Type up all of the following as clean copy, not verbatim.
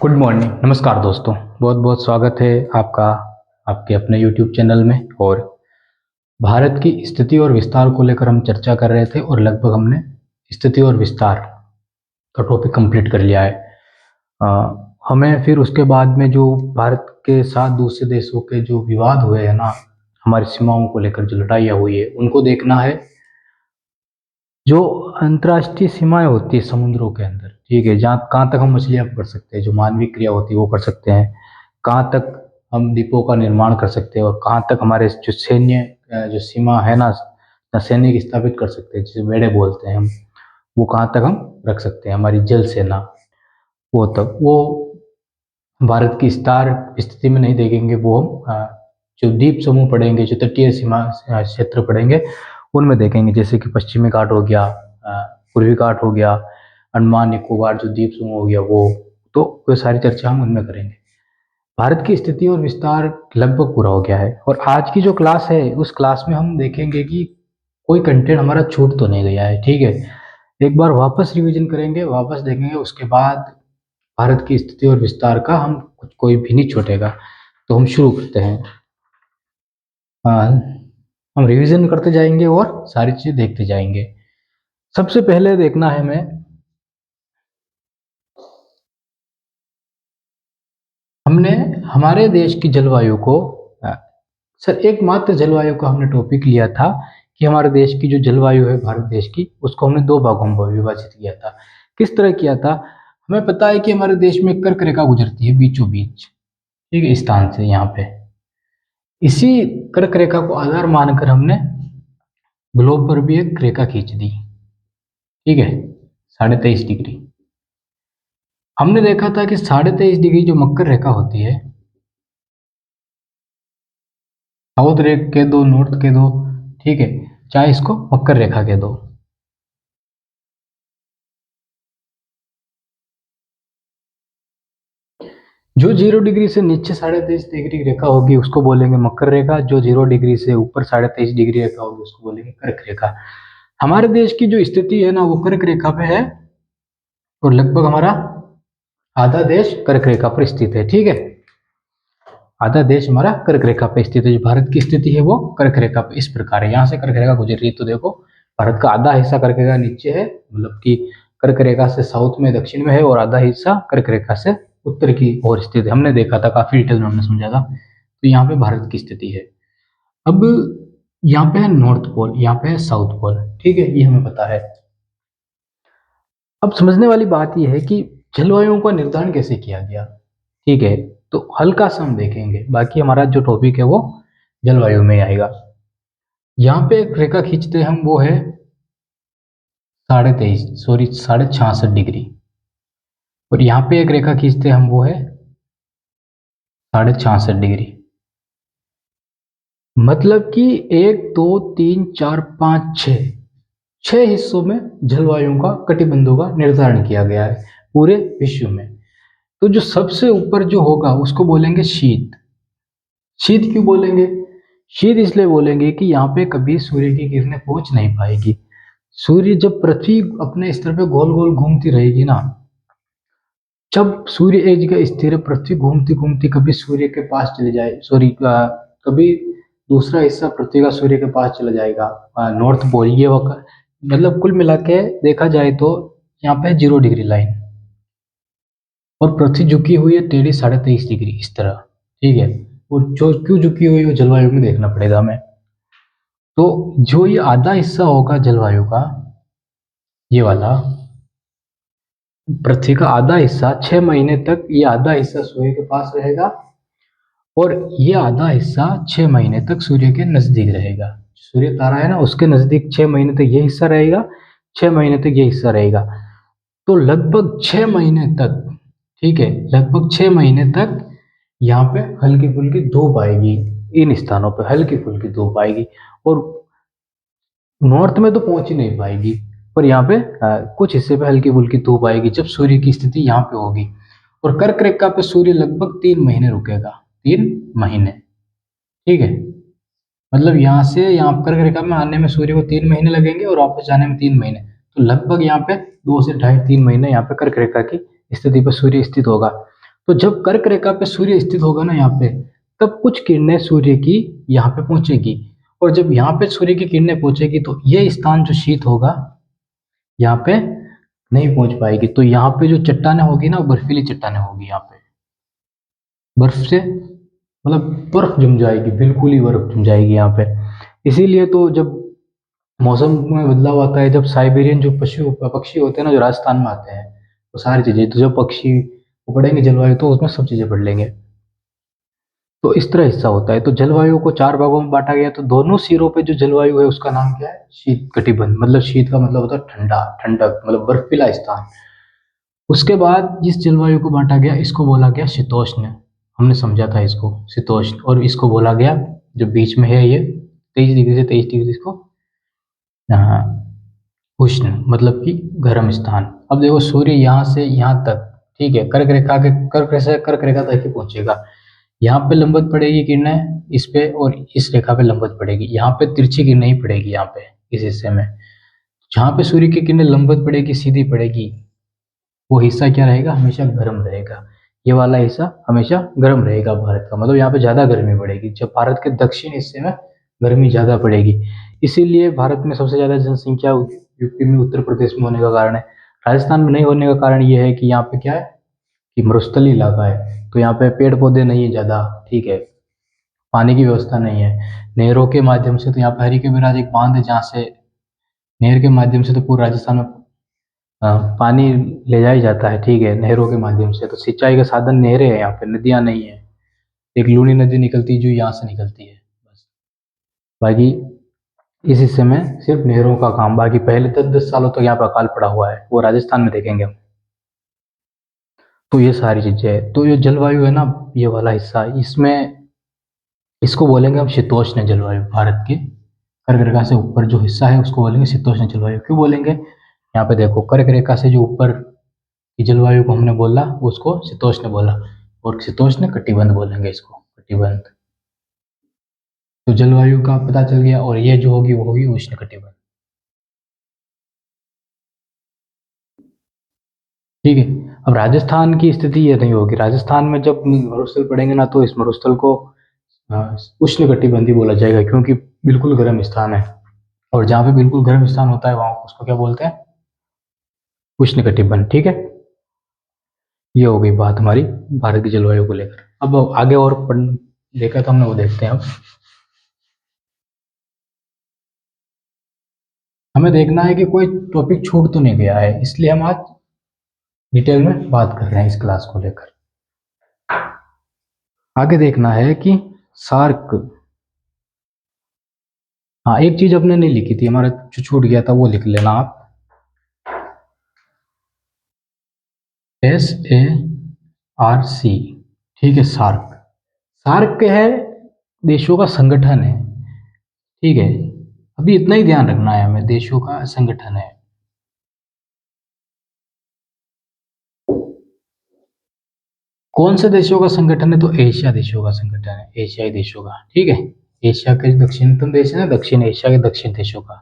Good morning, नमस्कार दोस्तों। बहुत बहुत स्वागत है आपका आपके अपने यूट्यूब चैनल में। और भारत की स्थिति और विस्तार को लेकर हम चर्चा कर रहे थे और लगभग हमने स्थिति और विस्तार का टॉपिक कंप्लीट कर लिया है। हमें फिर उसके बाद में जो भारत के साथ दूसरे देशों के जो विवाद हुए हैं ना, हमारी सीमाओं को लेकर जो लड़ाइयाँ हुई है उनको देखना है। जो अंतर्राष्ट्रीय सीमाएं होती है समुद्रों के अंदर, ठीक है, जहाँ कहाँ तक हम मछलियाँ पकड़ सकते हैं, जो मानवीय क्रिया होती है वो कर सकते हैं, कहाँ तक हम द्वीपों का निर्माण कर सकते हैं और कहाँ तक हमारे जो सैन्य जो सीमा है ना, सैनिक स्थापित कर सकते हैं, जिसे बेड़े बोलते हैं हम, वो कहाँ तक हम रख सकते हैं, हमारी जल सेना। वो तक वो भारत की स्टार स्थिति में नहीं देखेंगे, वो हम जो द्वीप समूह पढ़ेंगे, जो तटीय सीमा क्षेत्र पढ़ेंगे, उनमें देखेंगे। जैसे कि पश्चिमी घाट हो गया, पूर्वी घाट हो गया, अंडमान निकोबार जो द्वीप समूह हो गया, वो सारी चर्चा हम उनमें करेंगे। भारत की स्थिति और विस्तार लगभग पूरा हो गया है और आज की जो क्लास है उस क्लास में हम देखेंगे कि कोई कंटेंट हमारा छूट तो नहीं गया है, ठीक है। एक बार वापस रिवीजन करेंगे, वापस देखेंगे, उसके बाद भारत की स्थिति और विस्तार का हम कोई भी नहीं छूटेगा। तो हम शुरू करते हैं। हम रिवीजन करते जाएंगे और सारी चीजें देखते जाएंगे। सबसे पहले देखना है हमें, हमने हमारे देश की जलवायु को सर एकमात्र जलवायु का हमने टॉपिक लिया था कि हमारे देश की जो जलवायु है भारत देश की, उसको हमने दो भागों में विभाजित किया था। किस तरह किया था? हमें पता है कि हमारे देश में कर्क रेखा गुजरती है बीचों बीच, ठीक है, स्थान से यहाँ पे। इसी कर्क रेखा को आधार मानकर हमने ग्लोब पर भी एक रेखा खींच दी, ठीक है, 23.5 डिग्री। हमने देखा था कि 23.5 डिग्री जो मकर रेखा होती है, साउथ रेख के दो, नॉर्थ के दो, ठीक है, चाहे इसको मकर रेखा के दो। जो 0 डिग्री से नीचे 23.5 डिग्री रेखा होगी उसको बोलेंगे मकर रेखा। जो 0 डिग्री से ऊपर 23.5 डिग्री रेखा होगी उसको बोलेंगे कर्क रेखा। हमारे देश की जो स्थिति है ना, वो कर्क रेखा पे है और लगभग हमारा आधा देश कर्क रेखा पर स्थित है, ठीक है। आधा देश हमारा कर्क रेखा पे स्थित है। जो भारत की स्थिति है वो कर्क रेखा पे इस प्रकार है। यहाँ से कर्क रेखा गुजर रही है तो देखो, भारत का आधा हिस्सा कर्क रेखा नीचे है, मतलब कि कर्क रेखा से साउथ में, दक्षिण में है, और आधा हिस्सा कर्क रेखा से उत्तर की ओर स्थित है। हमने देखा था, काफी डिटेल में हमने समझा था। तो यहाँ पे भारत की स्थिति है। अब यहाँ पे है नॉर्थ पोल, यहाँ पे है साउथ पोल, ठीक है, ये हमें पता है। अब समझने वाली बात यह है कि जलवायु का निर्धारण कैसे किया गया, ठीक है। तो हल्का सा हम देखेंगे, बाकी हमारा जो टॉपिक है वो जलवायु में आएगा। यहाँ पे एक रेखा खींचते हैं हम, वो है 66.5 डिग्री। और यहाँ पे एक रेखा खींचते हैं हम, वो है 66.5 डिग्री। मतलब कि 1 2 3 4 5 6 छह हिस्सों में जलवायु का, कटिबंधों का निर्धारण किया गया है पूरे विश्व में। तो जो सबसे ऊपर जो होगा उसको बोलेंगे शीत। शीत क्यों बोलेंगे? शीत इसलिए बोलेंगे कि यहाँ पे कभी सूर्य की किरणें पहुंच नहीं पाएगी। सूर्य जब पृथ्वी अपने स्तर पे गोल गोल घूमती रहेगी ना, जब सूर्य एक जगह स्थिर है, पृथ्वी घूमती घूमती कभी सूर्य के पास चले जाए, सॉरी, कभी दूसरा हिस्सा पृथ्वी का सूर्य के पास चला जाएगा, नॉर्थ पोल, ये वक्त, मतलब कुल मिला के देखा जाए तो यहाँ पे 0 डिग्री लाइन, और पृथ्वी झुकी हुई है टेढ़ी 23.5 डिग्री इस तरह, ठीक है। और जो क्यों झुकी हुई है जलवायु में देखना पड़ेगा हमें। तो जो ये आधा हिस्सा होगा जलवायु का, ये वाला पृथ्वी का आधा हिस्सा, 6 महीने तक ये आधा हिस्सा सूर्य के पास रहेगा, और ये आधा हिस्सा 6 महीने तक सूर्य के नजदीक रहेगा। सूर्य तारा है ना, उसके नजदीक 6 महीने तक ये हिस्सा रहेगा, 6 महीने तक ये हिस्सा रहेगा। तो लगभग 6 महीने तक, ठीक है, लगभग 6 महीने तक यहाँ पे हल्की फुल्की धूप आएगी। इन स्थानों पे हल्की फुल्की धूप आएगी, और नॉर्थ में तो पहुंच ही नहीं पाएगी, पर यहाँ पे कुछ हिस्से पे हल्की फुल्की धूप आएगी जब सूर्य की स्थिति यहाँ पे होगी। और कर्क रेखा पे सूर्य लगभग 3 महीने रुकेगा, 3 महीने, ठीक है। मतलब यहाँ से यहाँ कर्क रेखा में आने में सूर्य को 3 महीने लगेंगे और वापस जाने में 3 महीने। तो लगभग यहाँ पे 2 से ढाई 3 महीने यहाँ पे कर्क रेखा की स्थिति पर सूर्य स्थित होगा। तो जब कर्क रेखा पे सूर्य स्थित होगा ना यहाँ पे, तब कुछ किरणें सूर्य की यहाँ पे पहुंचेगी, और जब यहाँ पे सूर्य की किरणें पहुंचेगी तो ये स्थान जो शीत होगा यहाँ पे नहीं पहुंच पाएगी। तो यहाँ पे जो चट्टाने होगी ना, वो बर्फीली चट्टाने होगी। यहाँ पे बर्फ से मतलब बर्फ जम जाएगी, बिल्कुल ही बर्फ जम जाएगी यहाँ पे। इसीलिए तो जब मौसम में बदलाव आता है, जब साइबेरियन जो पशु पक्षी होते हैं ना, जो राजस्थान में आते हैं, वो सारी चीजें, तो जब पक्षी वो पढ़ेंगे जलवायु, तो उसमें सब चीजें पढ़ लेंगे। तो इस तरह हिस्सा होता है। तो जलवायु को चार भागों में बांटा गया। तो दोनों सिरों पे जो जलवायु है उसका नाम क्या है? शीत कटिबंध। मतलब शीत का मतलब होता है ठंडा, ठंडक, मतलब बर्फीला स्थान। उसके बाद जिस जलवायु को बांटा गया, इसको बोला गया शीतोष्ण। हमने समझा था इसको शीतोष्ण। और इसको बोला गया, जो बीच में है ये 23 डिग्री से 23 डिग्री, इसको हाँ, उष्ण, मतलब कि गर्म स्थान। अब देखो सूर्य यहाँ से यहाँ तक, ठीक है, कर्क रेखा के कर्क रेखा कर्क रेखा तक ही पहुंचेगा। यहाँ पे लंबवत पड़ेगी किरणें इस पे, और इस रेखा पे लंबवत पड़ेगी। यहाँ पे तिरछी किरणें ही पड़ेगी यहाँ पे, इस हिस्से में। जहाँ पे सूर्य की किरणें लंबवत पड़ेगी, सीधी पड़ेगी, वो हिस्सा क्या रहेगा? हमेशा गर्म रहेगा। ये वाला हिस्सा हमेशा गर्म रहेगा भारत का। मतलब यहाँ पे ज्यादा गर्मी पड़ेगी। जब भारत के दक्षिण हिस्से में गर्मी ज्यादा पड़ेगी। इसीलिए भारत में सबसे ज्यादा जनसंख्या यूपी में, उत्तर प्रदेश में होने का कारण है। राजस्थान में नहीं होने का कारण ये है कि यहाँ पे क्या है कि मरुस्थलीय इलाका है, तो यहाँ पे पेड़ पौधे नहीं है ज्यादा, ठीक है, पानी की व्यवस्था नहीं है। नहरों के माध्यम से, तो यहाँ पे हरी के बिराज एक बांध है, जहाँ से नहर के माध्यम से तो पूरे राजस्थान में पानी ले जाया जाता है, ठीक है, नहरों के माध्यम से। तो सिंचाई का साधन नहरें हैं, यहाँ पे नदियाँ नहीं है। एक लूनी नदी निकलती है जो यहाँ से निकलती है, बस। बाकी इस हिस्से में सिर्फ नहरों का काम। बाकी पहले 10-10 सालों तक यहाँ पे अकाल पड़ा हुआ है, वो राजस्थान में देखेंगे हम। तो ये सारी चीजें है। तो ये जलवायु है ना, ये वाला हिस्सा, इसमें इसको बोलेंगे हम शीतोष्ण जलवायु। भारत के कर्क रेखा से ऊपर जो हिस्सा है उसको बोलेंगे शीतोष्ण जलवायु। क्यों बोलेंगे? यहाँ पे देखो, कर्क रेखा से जो ऊपर की जलवायु को हमने बोला, उसको शीतोष्ण बोला। और शीतोष्ण कटिबंध बोलेंगे इसको, कटिबंध। तो जलवायु का पता चल गया। और ये जो होगी वो होगी उष्ण कटिबंध, ठीक है। अब राजस्थान की स्थिति ये नहीं होगी। राजस्थान में जब मरुस्थल पड़ेंगे ना, तो इस मरुस्थल को उष्ण कटिबंधी बोला जाएगा, क्योंकि बिल्कुल गर्म स्थान है। और जहाँ पे बिल्कुल गर्म स्थान होता है, वहां उसको क्या बोलते हैं? उष्ण कटिबंध, ठीक है। ये हो गई बात हमारी भारत की जलवायु को लेकर। अब आगे और पढ़ देखा तो हमने, वो देखते हैं अब। हमें देखना है कि कोई टॉपिक छूट तो नहीं गया है, इसलिए हम आज डिटेल में बात कर रहे हैं इस क्लास को लेकर। आगे देखना है कि सार्क, हाँ, एक चीज अपने नहीं लिखी थी, हमारा जो छूट गया था वो लिख लेना आप। SARC, ठीक है, सार्क। सार्क है देशों का संगठन है, ठीक है। अभी इतना ही ध्यान रखना है हमें, देशों का संगठन है। कौन से देशों का संगठन है? तो एशिया देशों का संगठन है, एशियाई देशों का, ठीक है। एशिया के दक्षिणतम देश है ना, दक्षिण एशिया के दक्षिण देशों का,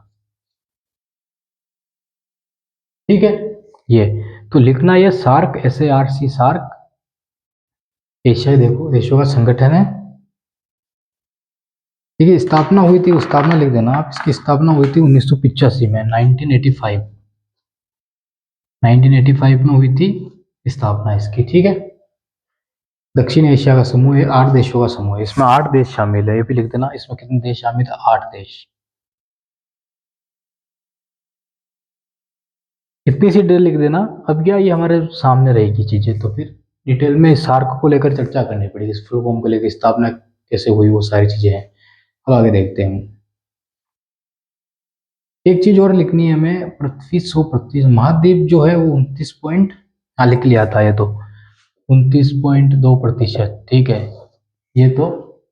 ठीक है। ये तो लिखना, ये सार्क, SARC, सार्क एशियाई देखो देशों का संगठन है, ठीक है। स्थापना हुई थी, स्थापना लिख देना आप। इसकी स्थापना हुई थी 1985 में, 1985, 1985 में हुई थी स्थापना इसकी, ठीक है। दक्षिण एशिया का समूह है, 8 देशों का समूह है। इसमें 8 देश शामिल है, ये भी लिख देना। इसमें कितने देश शामिल है? 8 देश। इतनी सी डिटेल लिख देना। अब क्या, ये हमारे सामने रहेगी चीजें, तो फिर डिटेल में सार्क को लेकर चर्चा करनी पड़ेगी, इस फुल फॉर्म को लेकर, स्थापना कैसे हुई, वो सारी चीजें हैं। अब आगे देखते हैं हम। एक चीज और लिखनी है हमें, पृथ्वी 100%, महाद्वीप जो है वो 29 पॉइंट, हाँ लिख लिया था ये तो, 29.2%, ठीक है। ये तो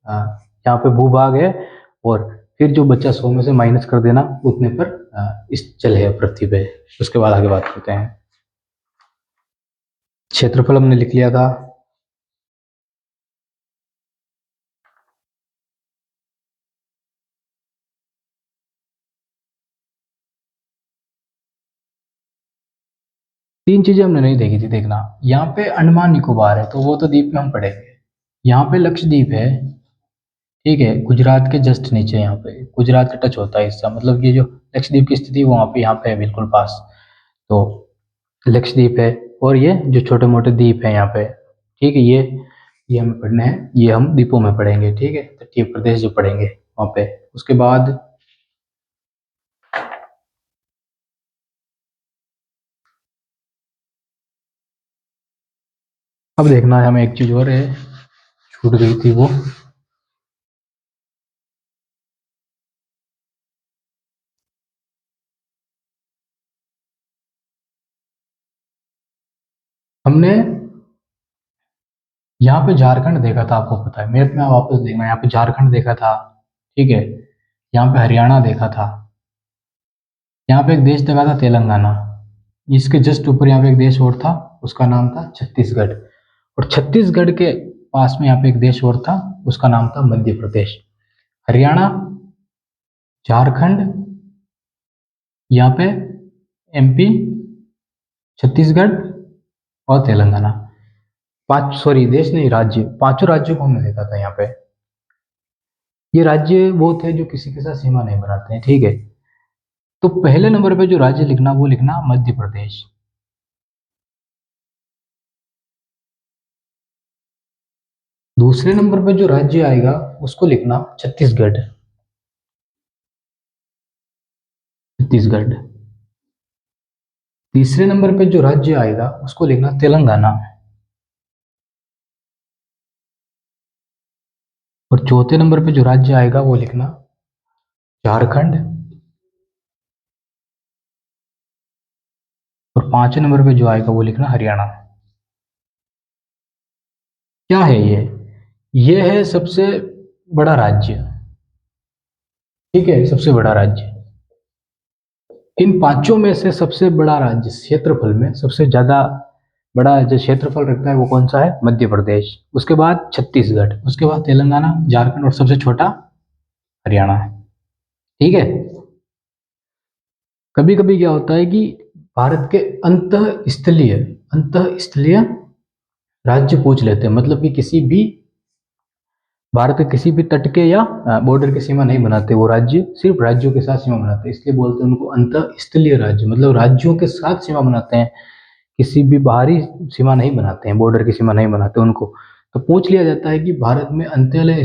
यहाँ पे भूभाग है। और फिर जो बच्चा 100 में से माइनस कर देना, उतने पर इस चल है पृथ्वी पे। उसके बाद आगे बात करते हैं। क्षेत्रफल हमने लिख लिया था। तीन चीजें हमने नहीं देखी थी, देखना। यहाँ पे अंडमान निकोबार है, तो वो तो द्वीप में हम पढ़ेंगे। यहाँ पे लक्षद्वीप है, ठीक है, गुजरात के जस्ट नीचे, यहाँ पे गुजरात का टच होता है हिस्सा, मतलब ये जो लक्षद्वीप की स्थिति वहाँ पे, यहाँ पे है बिल्कुल पास। तो लक्षद्वीप है, और ये जो छोटे मोटे द्वीप है यहाँ पे, ठीक है, ये हमें पढ़ने हैं, ये हम द्वीपों में पढ़ेंगे, ठीक है, तटीय प्रदेश जो पढ़ेंगे वहाँ पे। उसके बाद अब देखना है हमें एक चीज और है, छूट गई थी वो। हमने यहाँ पे झारखंड देखा था, आपको पता है, मैप में आप वापस देखना, यहाँ पे झारखंड देखा था, ठीक है, यहाँ पे हरियाणा देखा था, यहाँ पे एक देश देखा था तेलंगाना, इसके जस्ट ऊपर यहाँ पे एक देश और था, उसका नाम था छत्तीसगढ़, और छत्तीसगढ़ के पास में यहाँ पे एक देश और था, उसका नाम था मध्य प्रदेश। हरियाणा, झारखंड, यहाँ पे एमपी, छत्तीसगढ़ और तेलंगाना, पांच, सॉरी देश नहीं, राज्य, पांचों राज्यों को हमने देखा था यहाँ पे। ये राज्य वो थे जो किसी के साथ सीमा नहीं बनाते हैं, ठीक है। तो पहले नंबर पे जो राज्य लिखना, वो लिखना मध्य प्रदेश। दूसरे नंबर पे जो राज्य आएगा उसको लिखना छत्तीसगढ़, छत्तीसगढ़। तीसरे नंबर पे जो राज्य आएगा उसको लिखना तेलंगाना, और चौथे नंबर पे जो राज्य आएगा वो लिखना झारखंड, और पांचवें नंबर पे जो आएगा वो लिखना हरियाणा। क्या है ये है सबसे बड़ा राज्य, ठीक है, सबसे बड़ा राज्य। इन पांचों में से सबसे बड़ा राज्य, क्षेत्रफल में सबसे ज्यादा बड़ा जो क्षेत्रफल रखता है वो कौन सा है? मध्य प्रदेश। उसके बाद छत्तीसगढ़, उसके बाद तेलंगाना, झारखंड, और सबसे छोटा हरियाणा है, ठीक है। कभी कभी क्या होता है कि भारत के अंतः स्थलीय राज्य पूछ लेते हैं, मतलब कि किसी भी भारत के किसी भी तट के या बॉर्डर की सीमा नहीं बनाते वो राज्य, सिर्फ राज्यों के साथ सीमा बनाते हैं, इसलिए बोलते हैं उनको अंतः स्थलीय राज्य, मतलब राज्यों के साथ सीमा बनाते हैं, किसी भी बाहरी सीमा नहीं बनाते हैं, बॉर्डर की सीमा नहीं बनाते उनको। तो पूछ लिया जाता है कि भारत में अंतः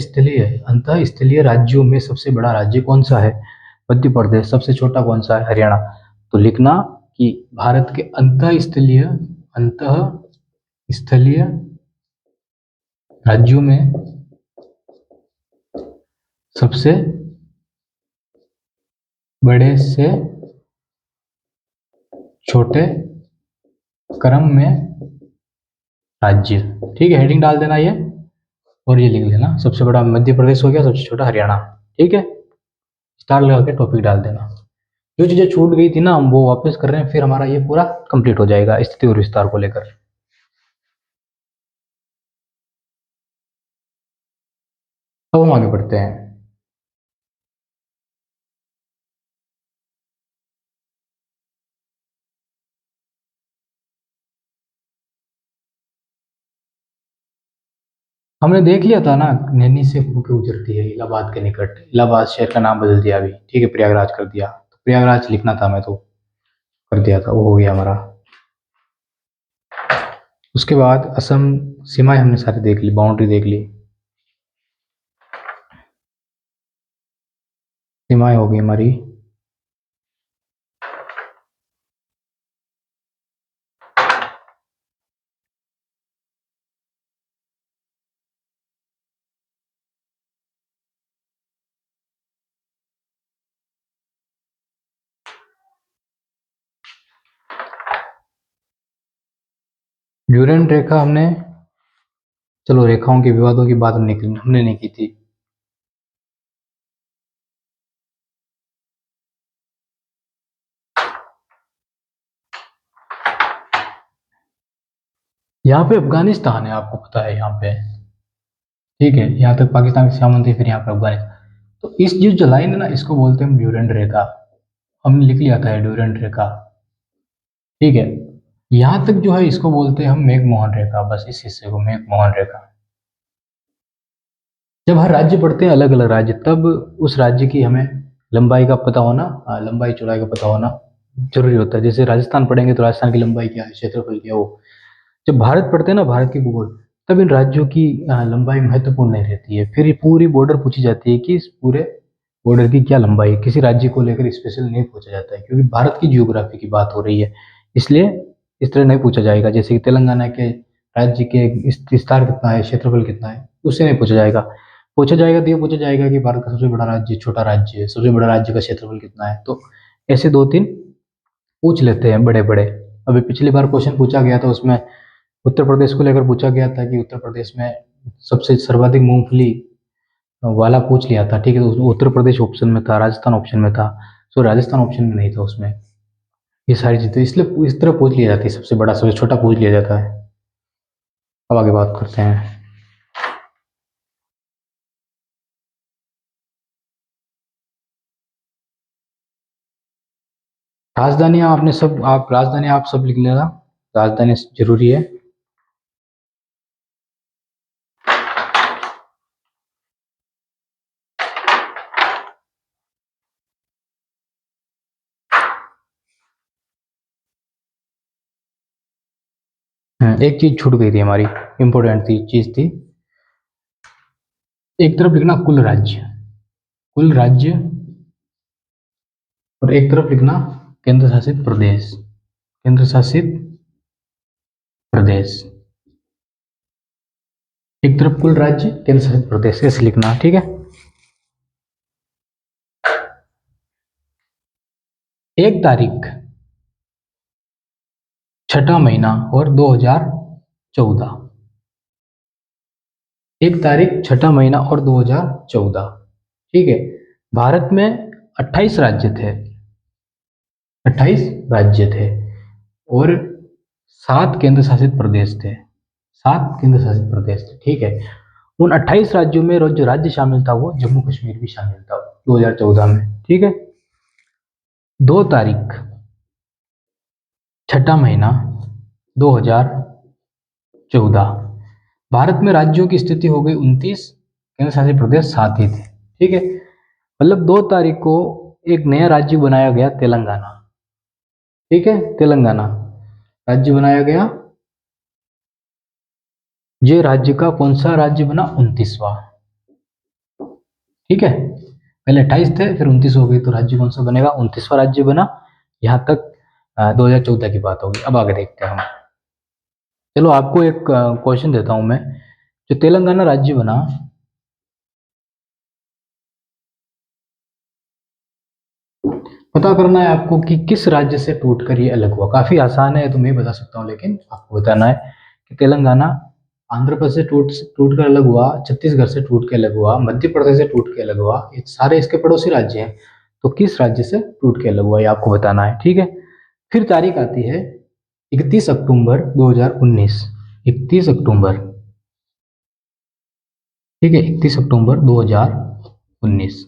स्थलीय राज्यों में सबसे बड़ा राज्य कौन सा है? मध्य प्रदेश। सबसे छोटा कौन सा है? हरियाणा। तो लिखना कि भारत के अंतः स्थलीय राज्यों में सबसे बड़े से छोटे क्रम में राज्य, ठीक है, हेडिंग डाल देना ये, और ये लिख लेना, सबसे बड़ा मध्य प्रदेश हो गया, सबसे छोटा हरियाणा, ठीक है। स्टार लगा के टॉपिक डाल देना। जो चीजें छूट गई थी ना, हम वो वापस कर रहे हैं, फिर हमारा ये पूरा कंप्लीट हो जाएगा स्थिति और विस्तार को लेकर। अब हम आगे बढ़ते हैं। हमने देख लिया था ना, नैनी से होकर गुजरती है इलाहाबाद के निकट, इलाहाबाद शहर का नाम बदल दिया अभी, ठीक है, प्रयागराज कर दिया, तो प्रयागराज लिखना था, मैं तो कर दिया था, वो हो गया हमारा। उसके बाद असम, सीमाएं हमने सारी देख ली, बाउंड्री देख ली, सीमाएं हो गई हमारी। ड्यूरेंट रेखा हमने, चलो रेखाओं के विवादों की बात हमने नहीं की थी। यहाँ पे अफगानिस्तान है, आपको पता है, यहाँ पे, ठीक है, यहाँ तक पाकिस्तान की सीमा बनती है, फिर यहाँ पे अफगानिस्तान। तो इस जो लाइन है ना, इसको बोलते हैं ड्यूरेंट रेखा, हमने लिख लिया था ड्यूरेंट रेखा, ठीक है। यहाँ तक जो है इसको बोलते हैं हम मैकमोहन रेखा, बस इस हिस्से को मैकमोहन रेखा। जब हर राज्य पढ़ते हैं अलग अलग राज्य, तब उस राज्य की हमें लंबाई का पता होना, लंबाई चौड़ाई का पता होना जरूरी होता है। जैसे राजस्थान पढ़ेंगे तो राजस्थान की लंबाई क्या है, क्षेत्रफल क्या है वो। जब भारत पढ़ते हैं ना, भारत की भूगोल, तब इन राज्यों की लंबाई महत्वपूर्ण नहीं रहती है। फिर ये पूरी बॉर्डर पूछी जाती है कि इस पूरे बॉर्डर की क्या लंबाई है। किसी राज्य को लेकर स्पेशल नहीं पूछा जाता है, क्योंकि भारत की जियोग्राफी की बात हो रही है, इसलिए इस तरह नहीं पूछा जाएगा। जैसे कि तेलंगाना के राज्य के विस्तार कितना है, क्षेत्रफल कितना है, उससे नहीं पूछा जाएगा। पूछा जाएगा तो ये पूछा जाएगा कि भारत का सबसे बड़ा राज्य, छोटा राज्य, सबसे बड़ा राज्य का क्षेत्रफल कितना है। तो ऐसे दो तीन पूछ लेते हैं बड़े बड़े। अभी पिछली बार क्वेश्चन पूछा गया था, उसमें उत्तर प्रदेश को लेकर पूछा गया था कि उत्तर प्रदेश में सबसे सर्वाधिक मूंगफली वाला पूछ लिया था, ठीक है। तो उत्तर प्रदेश ऑप्शन में था, राजस्थान ऑप्शन में था, सो राजस्थान ऑप्शन में नहीं था उसमें। ये सारी चीजें इसलिए इस तरह पूछ ली जाती है, सबसे बड़ा सबसे छोटा पूछ लिया जाता है। अब आगे बात करते हैं। राजधानी आप सब लिख लेना, राजधानी जरूरी है। एक चीज छूट गई थी हमारी, इंपॉर्टेंट थी चीज थी। एक तरफ लिखना कुल राज्य, कुल राज्य, और एक तरफ लिखना केंद्र शासित प्रदेश, केंद्र शासित प्रदेश। एक तरफ कुल राज्य, केंद्र शासित प्रदेश, ऐसे लिखना, ठीक है। एक तारीख छठा महीना और 2014। एक तारीख छठा महीना और 2014, ठीक है। भारत में 28 राज्य थे, 28 राज्य थे, और 7 केंद्र शासित प्रदेश थे, 7 केंद्र शासित प्रदेश थे, ठीक है। उन 28 राज्यों में जो राज्य शामिल था वो जम्मू कश्मीर भी शामिल था 2014 में, ठीक है। 2 तारीख छठा महीना 2014, भारत में राज्यों की स्थिति हो गई 29, केंद्र शासित प्रदेश 7 ही थे, ठीक है। मतलब 2 तारीख को एक नया राज्य बनाया गया, तेलंगाना, ठीक है। तेलंगाना राज्य बनाया गया। ये राज्य का कौन सा राज्य बना, 29वां, ठीक है। पहले 28 थे, फिर 29 हो गई, तो राज्य कौन सा बनेगा, 29वां राज्य बना। यहाँ तक 2014 की बात होगी। अब आगे देखते हैं हम। चलो आपको एक क्वेश्चन देता हूं मैं। जो तेलंगाना राज्य बना, पता करना है आपको कि किस राज्य से टूटकर ये अलग हुआ। काफी आसान है, तो मैं बता सकता हूँ, लेकिन आपको बताना है कि तेलंगाना आंध्र प्रदेश से टूट कर अलग हुआ, छत्तीसगढ़ से टूट के अलग हुआ, मध्य प्रदेश से टूट के अलग हुआ। ये सारे इसके पड़ोसी राज्य हैं, तो किस राज्य से टूट के अलग हुआ ये आपको बताना है, ठीक है। फिर तारीख आती है 31 अक्टूबर 2019, 31 अक्टूबर, ठीक है, 31 अक्टूबर 2019।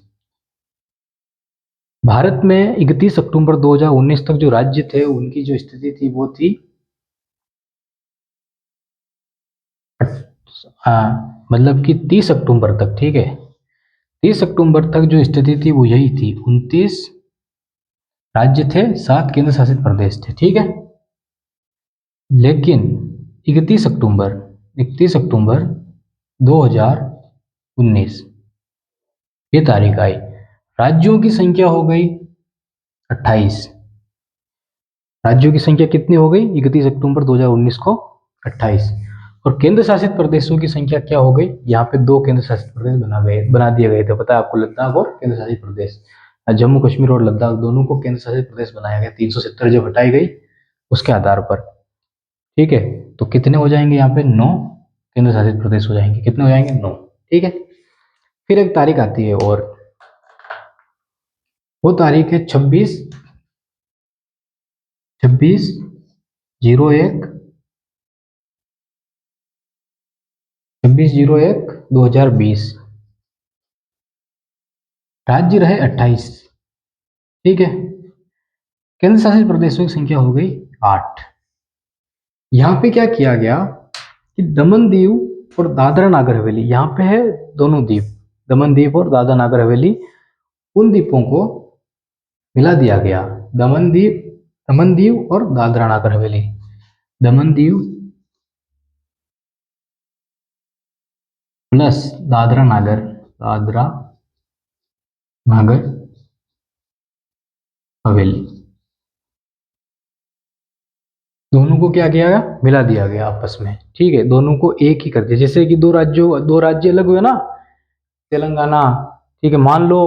भारत में 31 अक्टूबर 2019 तक जो राज्य थे उनकी जो स्थिति थी वो थी, मतलब कि 30 अक्टूबर तक, ठीक है, 30 अक्टूबर तक जो स्थिति थी वो यही थी, 29 राज्य थे, 7 केंद्र शासित प्रदेश थे, ठीक है। लेकिन 31 अक्टूबर 31 अक्टूबर 2019 ये तारीख आई, राज्यों की संख्या हो गई 28। राज्यों की संख्या कितनी हो गई 31 अक्टूबर 2019 को, 28। और केंद्र शासित प्रदेशों की संख्या क्या हो गई, यहाँ पे 2 केंद्र शासित प्रदेश बना दिए गए थे, पता है आपको, लद्दाख और केंद्र शासित प्रदेश। जम्मू कश्मीर और लद्दाख दोनों को केंद्र शासित प्रदेश बनाया गया, 370 जब हटाई गई उसके आधार पर, ठीक है। तो कितने हो जाएंगे यहाँ पे, 9 केंद्र शासित प्रदेश हो जाएंगे। कितने हो जाएंगे, 9, ठीक है। फिर एक तारीख आती है, और वो तारीख है 26/01, 26/01/2020। राज्य रहे 28, ठीक है। केंद्र शासित प्रदेशों की संख्या हो गई 8। यहाँ पे क्या किया गया कि दमन दीव और दादरा नागर हवेली, यहाँ पे है दोनों द्वीप, दमन द्वीप और दादरा नागर हवेली, उन द्वीपों को मिला दिया गया। दमन दीव और दादरा नागर हवेली, दमन दीव प्लस दादरा नागर हवेली, दोनों को क्या किया गया, मिला दिया गया आपस में। ठीक है, दोनों को एक ही कर दिया। जैसे कि दो राज्य अलग हुए ना, तेलंगाना, ठीक है, मान लो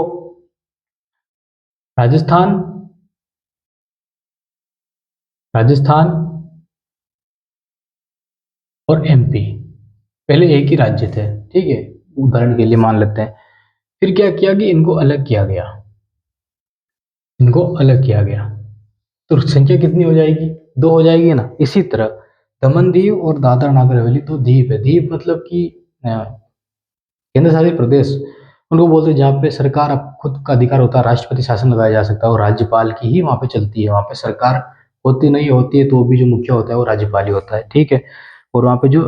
राजस्थान, राजस्थान और एमपी पहले एक ही राज्य थे, ठीक है, उदाहरण के लिए मान लेते हैं। फिर क्या किया कि इनको अलग किया गया, इनको अलग किया गया, तो संख्या कितनी हो जाएगी, दो हो जाएगी ना। इसी तरह दमन दीव और दादरा नागर हवेली तो द्वीप है, द्वीप मतलब कि केंद्र शासित प्रदेश उनको बोलते हैं जहाँ पे सरकार खुद का अधिकार होता है, राष्ट्रपति शासन लगाया जा सकता है और राज्यपाल की ही वहाँ पे चलती है। वहाँ पे सरकार होती नहीं होती है तो भी जो मुखिया होता है वो राज्यपाल ही होता है, ठीक है। और वहाँ पे जो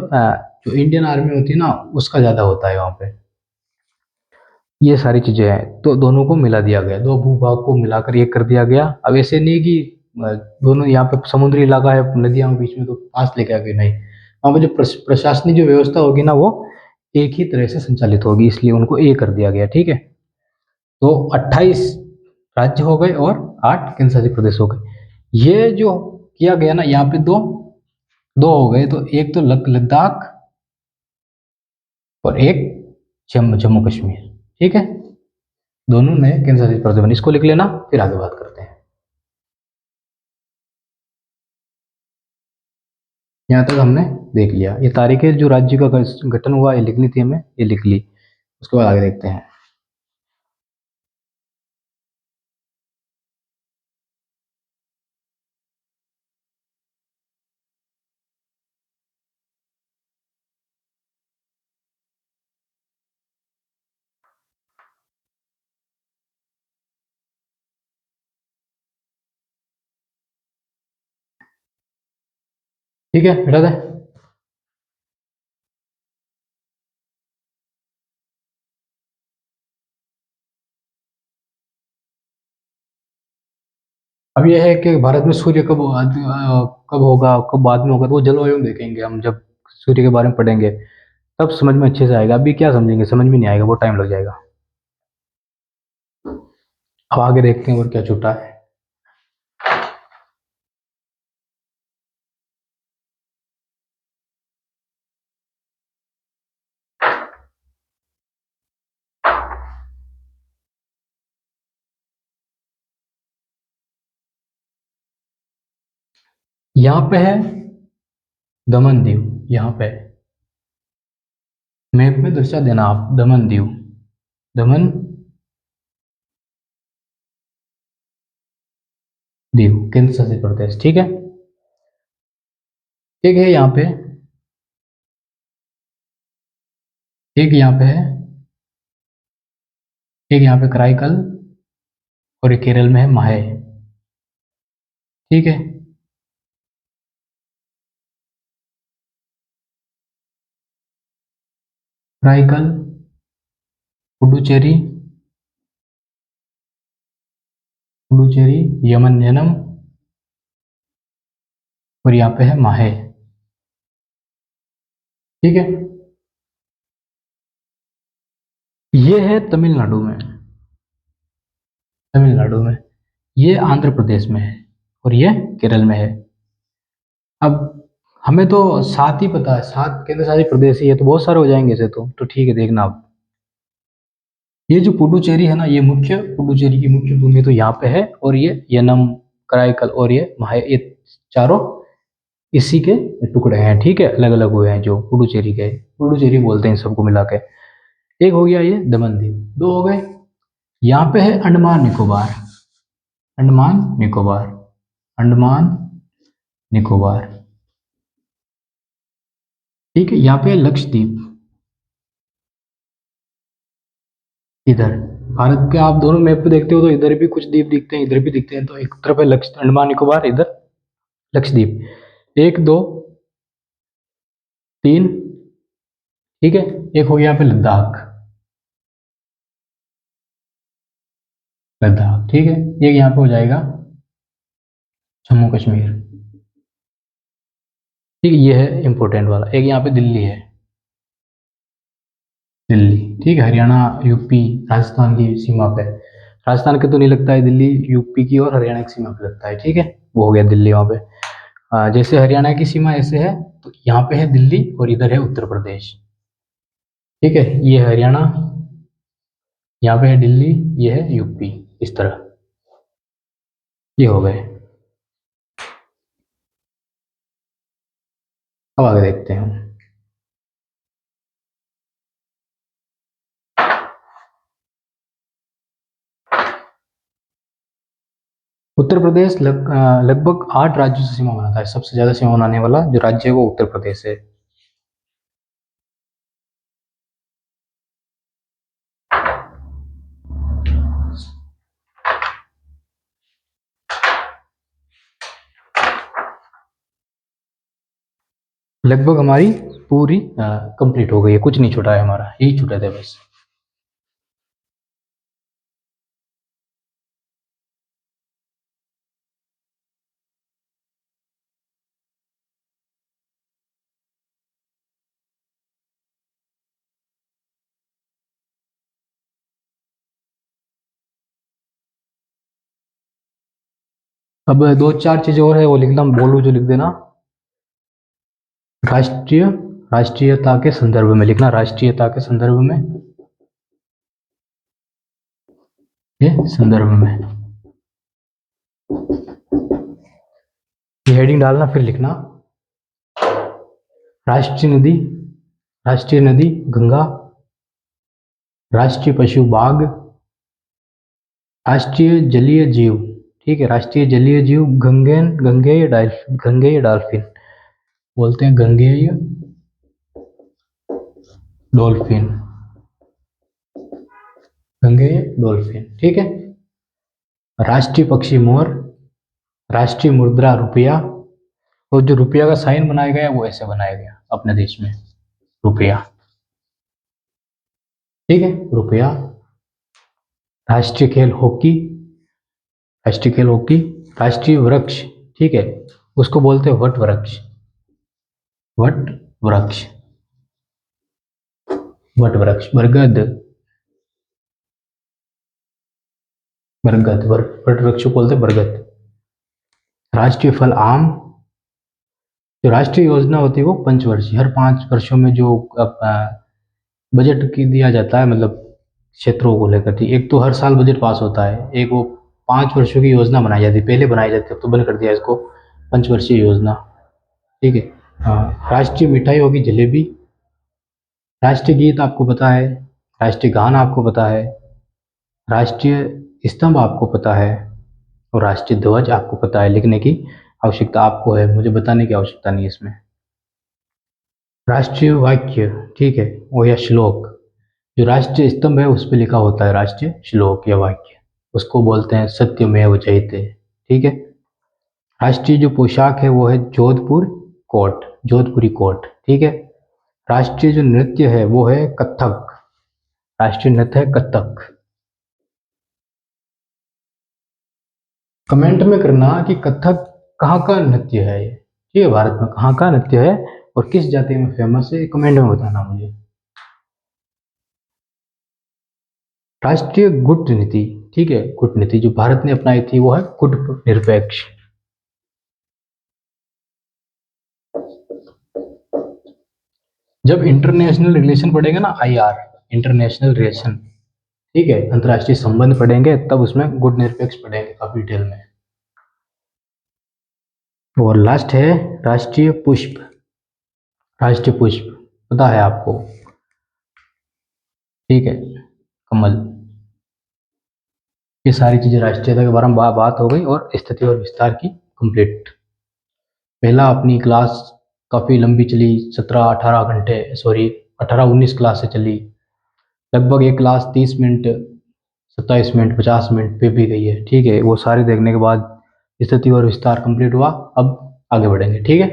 इंडियन आर्मी होती है ना, उसका ज़्यादा होता है वहाँ पे। ये सारी चीज़ें हैं, तो दोनों को मिला दिया गया, दो भूभाग को मिलाकर एक कर दिया गया। अब ऐसे नहीं कि दोनों यहाँ पे समुद्री इलाका है, नदियाँ बीच में, तो पास लेके आ गए, नहीं। वहाँ पे जो प्रशासनिक जो व्यवस्था होगी ना, वो एक ही तरह से संचालित होगी, इसलिए उनको एक कर दिया गया, ठीक है। तो 28 राज्य हो गए और 8 केंद्र शासित प्रदेश हो गए। ये जो किया गया ना, यहाँ पे दो दो हो गए, तो एक तो लद्दाख और एक जम्मू कश्मीर, ठीक है। दोनों नए केंद्र शासित प्रदेश बने, इसको लिख लेना, फिर आगे बात करते हैं। यहाँ तक हमने देख लिया, ये तारीखें जो राज्य का गठन हुआ ये लिखनी थी हमें, ये लिख ली। उसके बाद आगे देखते हैं। ठीक है, हटा दे। अब यह है कि भारत में सूर्य कब होगा, कब बाद में होगा, तो वो जलवायु में देखेंगे हम, जब सूर्य के बारे में पढ़ेंगे तब समझ में अच्छे से आएगा। अभी क्या समझेंगे, समझ में नहीं आएगा, वो टाइम लग जाएगा। अब आगे देखते हैं और क्या छूटा है। यहाँ पे है दमन दीव, यहाँ पे मैप में दर्शा देना आप, दमन दीव, दमन दीव केंद्र शासित प्रदेश, ठीक है। एक है यहाँ पे, एक यहाँ पे है, एक यहाँ पे कराईकल, और एक केरल में है माहे, ठीक है। कराईकल, पुडुचेरी, पुडुचेरी, यमन, और यहाँ पे है माहे, ठीक है। ये है तमिलनाडु में, तमिलनाडु में, ये आंध्र प्रदेश में है, और ये केरल में है। अब हमें तो 7 ही पता है, 7 केंद्र शासित प्रदेश ही है, तो बहुत सारे हो जाएंगे ऐसे तो ठीक है, देखना आप। ये जो पुडुचेरी है ना, ये मुख्य, पुडुचेरी की मुख्य भूमि तो यहाँ पे है, और ये यनम, कराईकल और ये माहे, ये चारों इसी के टुकड़े हैं, ठीक है, अलग अलग हुए हैं जो पुडुचेरी के, पुडुचेरी बोलते हैं सबको मिला के। एक हो गया ये दमन दीव, दो हो गए। यहाँ पे है अंडमान निकोबार, अंडमान निकोबार, अंडमान निकोबार, ठीक है। यहाँ पे है लक्षद्वीप, इधर भारत के आप दोनों मैप पे देखते हो तो इधर भी कुछ द्वीप दिखते हैं, इधर भी दिखते हैं, तो एक तरफ है लक्ष अंडमान निकोबार, इधर लक्षद्वीप, एक दो 3, ठीक है। एक हो गया यहाँ पे लद्दाख, लद्दाख, ठीक है। एक यहाँ पे हो जाएगा जम्मू कश्मीर, ठीक है, ये है इंपॉर्टेंट वाला। एक यहाँ पे दिल्ली है, दिल्ली, ठीक है। हरियाणा, यूपी, राजस्थान की सीमा पे, राजस्थान के तो नहीं लगता है, दिल्ली यूपी की और हरियाणा की सीमा पे लगता है, ठीक है। वो हो गया दिल्ली वहाँ पे। जैसे हरियाणा की सीमा ऐसे है, तो यहाँ पे है दिल्ली और इधर है उत्तर प्रदेश, ठीक है। ये है हरियाणा, यहाँ पे है दिल्ली, ये है यूपी, इस तरह ये हो गए। अब आगे देखते हैं हम। उत्तर प्रदेश लगभग 8 राज्यों से सीमा बनाता है। सबसे ज्यादा सीमा बनाने वाला जो राज्य है वो उत्तर प्रदेश है। लगभग हमारी पूरी कंप्लीट हो गई है, कुछ नहीं छूटा है हमारा, यही छूटे थे बस। अब दो चार चीजें और है, वो लिखना, बोलू जो लिख देना। राष्ट्रीय, राष्ट्रीयता के संदर्भ में लिखना, राष्ट्रीयता के संदर्भ में, ये संदर्भ में, ये हेडिंग डालना, फिर लिखना राष्ट्रीय नदी, राष्ट्रीय नदी गंगा, राष्ट्रीय पशु बाघ, राष्ट्रीय जलीय जीव, ठीक है। राष्ट्रीय जलीय जीव गंगेन, गंगेय डॉल्फिन, गंगेय डॉल्फिन बोलते हैं, गंगेय डॉल्फिन, गंगेय डॉल्फिन, ठीक है। राष्ट्रीय पक्षी मोर, राष्ट्रीय मुद्रा रुपया, और जो रुपया का साइन बनाया गया वो ऐसे बनाया गया अपने देश में, रुपया, ठीक है, रुपया। राष्ट्रीय खेल हॉकी, राष्ट्रीय खेल हॉकी। राष्ट्रीय वृक्ष, ठीक है, उसको बोलते हैं वट वृक्ष, वट वृक्ष, वट वृक्ष। बरगद, बरगद, वट वृक्ष को बोलते हैं बरगद। राष्ट्रीय फल आम। जो राष्ट्रीय योजना होती है वो पंचवर्षीय, हर 5 वर्षों में जो बजट की दिया जाता है, मतलब क्षेत्रों को लेकर, ठीक। एक तो हर साल बजट पास होता है, एक वो 5 वर्षों की योजना बनाई जाती है, पहले बनाई जाती है, अब तो बंद कर दिया इसको, पंचवर्षीय योजना, ठीक है। हाँ, राष्ट्रीय मिठाई होगी जलेबी। राष्ट्रीय गीत आपको पता है, राष्ट्रीय गान आपको पता है, राष्ट्रीय स्तंभ आपको पता है, और राष्ट्रीय ध्वज आपको पता है। लिखने की आवश्यकता आपको है, मुझे बताने की आवश्यकता नहीं है इसमें। राष्ट्रीय वाक्य, ठीक है, वो या श्लोक, जो राष्ट्रीय स्तंभ है उस पर लिखा होता है राष्ट्रीय श्लोक या वाक्य, उसको बोलते हैं सत्यमेव जयते, ठीक है। राष्ट्रीय जो पोशाक है वो है जोधपुर कोट, जोधपुरी कोट, ठीक है। राष्ट्रीय जो नृत्य है वो है कथक, राष्ट्रीय नृत्य है कथक। कमेंट में करना कि कथक कहाँ का नृत्य है ये, ठीक है, भारत में कहाँ का नृत्य है और किस जाति में फेमस है, कमेंट में बताना मुझे। राष्ट्रीय कूटनीति, ठीक है, कूटनीति जो भारत ने अपनाई थी वो है कूटनिरपेक्ष। जब इंटरनेशनल रिलेशन पढ़ेंगे ना, आईआर, इंटरनेशनल रिलेशन, ठीक है, अंतर्राष्ट्रीय संबंध पढ़ेंगे, तब उसमें गुण निरपेक्ष पढ़ेंगे काफी डिटेल में। और लास्ट है राष्ट्रीय पुष्प, राष्ट्रीय पुष्प पता है आपको, ठीक है, कमल। ये सारी चीजें राष्ट्रीयता के बारे में बात हो गई, और स्थिति और विस्तार की कंप्लीट। पहला अपनी क्लास काफी लंबी चली, 17-18 घंटे, सॉरी 18-19 क्लास से चली, लगभग एक क्लास 30 मिनट, 27 मिनट, 50 मिनट पे भी गई है, ठीक है। वो सारी देखने के बाद स्थिति और विस्तार कंप्लीट हुआ, अब आगे बढ़ेंगे, ठीक है।